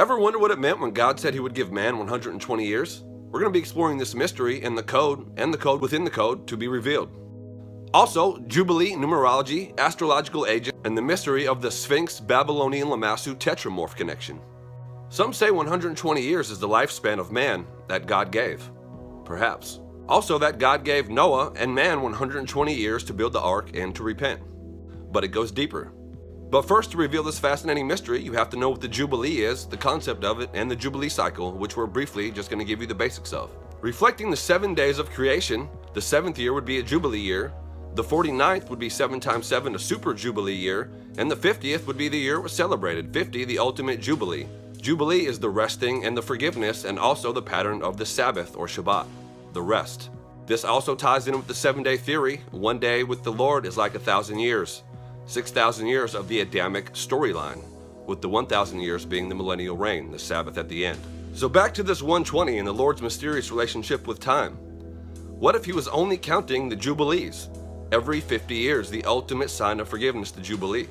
Ever wonder what it meant when God said he would give man 120 years? We're going to be exploring this mystery in the code and the code within the code to be revealed. Also, Jubilee, numerology, astrological ages, and the mystery of the Sphinx Babylonian Lamassu tetramorph connection. Some say 120 years is the lifespan of man that God gave. Perhaps. Also that God gave Noah and man 120 years to build the ark and to repent. But it goes deeper. But first, to reveal this fascinating mystery, you have to know what the Jubilee is, the concept of it, and the Jubilee cycle, which we're briefly just going to give you the basics of. Reflecting the 7 days of creation, the 7th year would be a Jubilee year, the 49th would be 7 times 7, a super Jubilee year, and the 50th would be the year it was celebrated, 50, the ultimate Jubilee. Jubilee is the resting and the forgiveness, and also the pattern of the Sabbath or Shabbat, the rest. This also ties in with the 7-day theory. 1 day with the Lord is like 1,000 years. 6,000 years of the Adamic storyline, with the 1,000 years being the millennial reign, the Sabbath at the end. So back to this 120 and the Lord's mysterious relationship with time. What if he was only counting the Jubilees? Every 50 years, the ultimate sign of forgiveness, the Jubilee.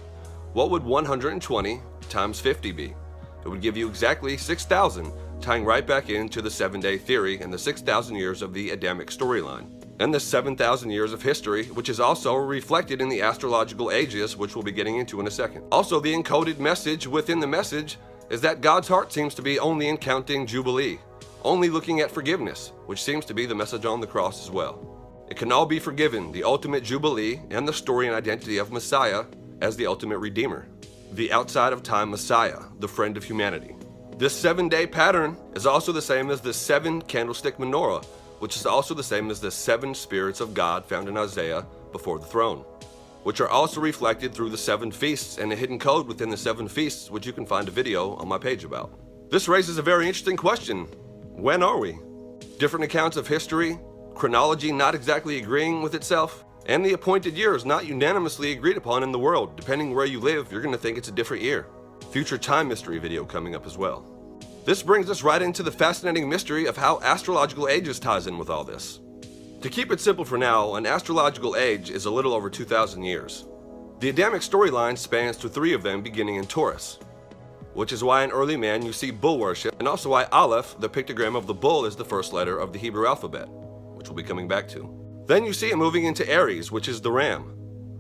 What would 120 times 50 be? It would give you exactly 6,000, tying right back into the 7-day theory and the 6,000 years of the Adamic storyline, and the 7,000 years of history, which is also reflected in the astrological ages, which we'll be getting into in a second. Also, the encoded message within the message is that God's heart seems to be only in counting Jubilee, only looking at forgiveness, which seems to be the message on the cross as well. It can all be forgiven, the ultimate Jubilee, and the story and identity of Messiah as the ultimate Redeemer, the outside of time Messiah, the friend of humanity. This 7-day pattern is also the same as the 7 candlestick menorah, which is also the same as the 7 spirits of God found in Isaiah before the throne, which are also reflected through the 7 feasts and a hidden code within the 7 feasts, which you can find a video on my page about. This raises a very interesting question. When are we? Different accounts of history, chronology not exactly agreeing with itself, and the appointed years not unanimously agreed upon in the world. Depending where you live, you're going to think it's a different year. Future time mystery video coming up as well. This brings us right into the fascinating mystery of how astrological ages ties in with all this. To keep it simple for now, an astrological age is a little over 2,000 years. The Adamic storyline spans to 3 of them beginning in Taurus, which is why in early man you see bull worship, and also why Aleph, the pictogram of the bull, is the first letter of the Hebrew alphabet, which we'll be coming back to. Then you see it moving into Aries, which is the ram,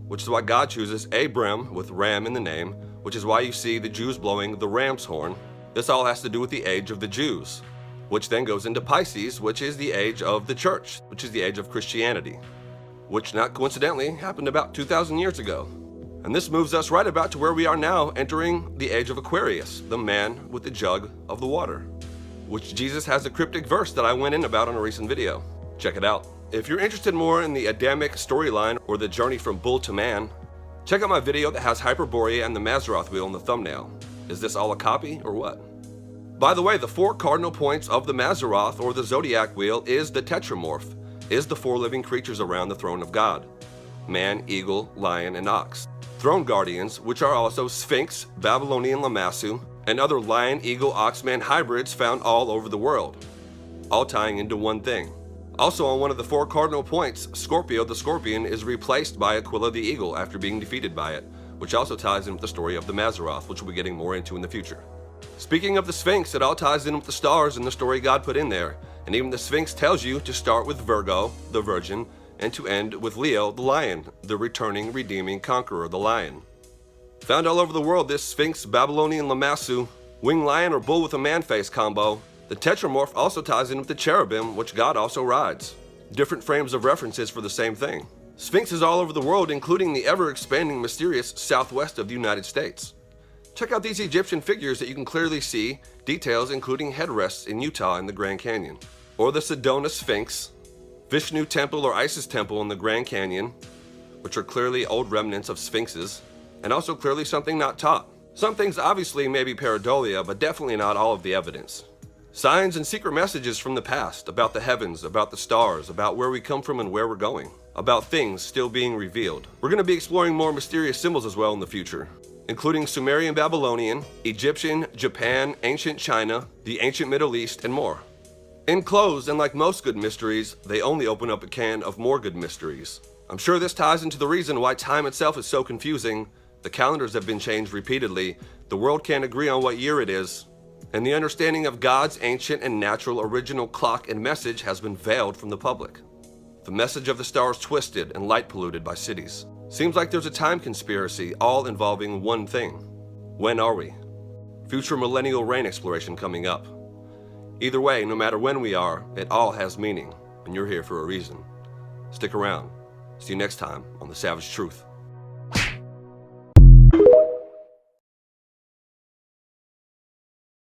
which is why God chooses Abram with ram in the name, which is why you see the Jews blowing the ram's horn. This all has to do with the age of the Jews, which then goes into Pisces, which is the age of the church, which is the age of Christianity, which not coincidentally happened about 2,000 years ago. And this moves us right about to where we are now, entering the age of Aquarius, the man with the jug of the water, which Jesus has a cryptic verse that I went in about on a recent video. Check it out. If you're interested more in the Adamic storyline or the journey from bull to man, check out my video that has Hyperborea and the Mazzaroth wheel in the thumbnail. Is this all a copy or what? By the way, the 4 cardinal points of the Mazzaroth or the zodiac wheel is the tetramorph, is the 4 living creatures around the throne of God: man, eagle, lion, and ox. Throne guardians, which are also Sphinx, Babylonian Lamassu, and other lion, eagle, ox-man hybrids found all over the world, all tying into one thing. Also on one of the 4 cardinal points, Scorpio the scorpion is replaced by Aquila the eagle after being defeated by it, which also ties in with the story of the Mazzaroth, which we'll be getting more into in the future. Speaking of the Sphinx, it all ties in with the stars and the story God put in there, and even the Sphinx tells you to start with Virgo, the virgin, and to end with Leo, the lion, the returning, redeeming conqueror, the lion. Found all over the world, this Sphinx Babylonian Lamassu, winged lion or bull with a man face combo. The tetramorph also ties in with the cherubim, which God also rides. Different frames of references for the same thing. Sphinx is all over the world, including the ever-expanding mysterious southwest of the United States. Check out these Egyptian figures that you can clearly see details, including headrests in Utah in the Grand Canyon. Or the Sedona Sphinx, Vishnu Temple or Isis Temple in the Grand Canyon, which are clearly old remnants of sphinxes, and also clearly something not taught. Some things obviously may be pareidolia, but definitely not all of the evidence. Signs and secret messages from the past, about the heavens, about the stars, about where we come from and where we're going, about things still being revealed. We're going to be exploring more mysterious symbols as well in the future, including Sumerian Babylonian, Egyptian, Japan, ancient China, the ancient Middle East, and more. In close, and like most good mysteries, they only open up a can of more good mysteries. I'm sure this ties into the reason why time itself is so confusing. The calendars have been changed repeatedly, the world can't agree on what year it is, And the understanding of God's ancient and natural original clock and message has been veiled from the public. The message of the stars twisted and light polluted by cities. Seems like there's a time conspiracy all involving one thing. When are we? Future millennial reign exploration coming up. Either way, no matter when we are, it all has meaning, and you're here for a reason. Stick around. See you next time on The Savage Truth.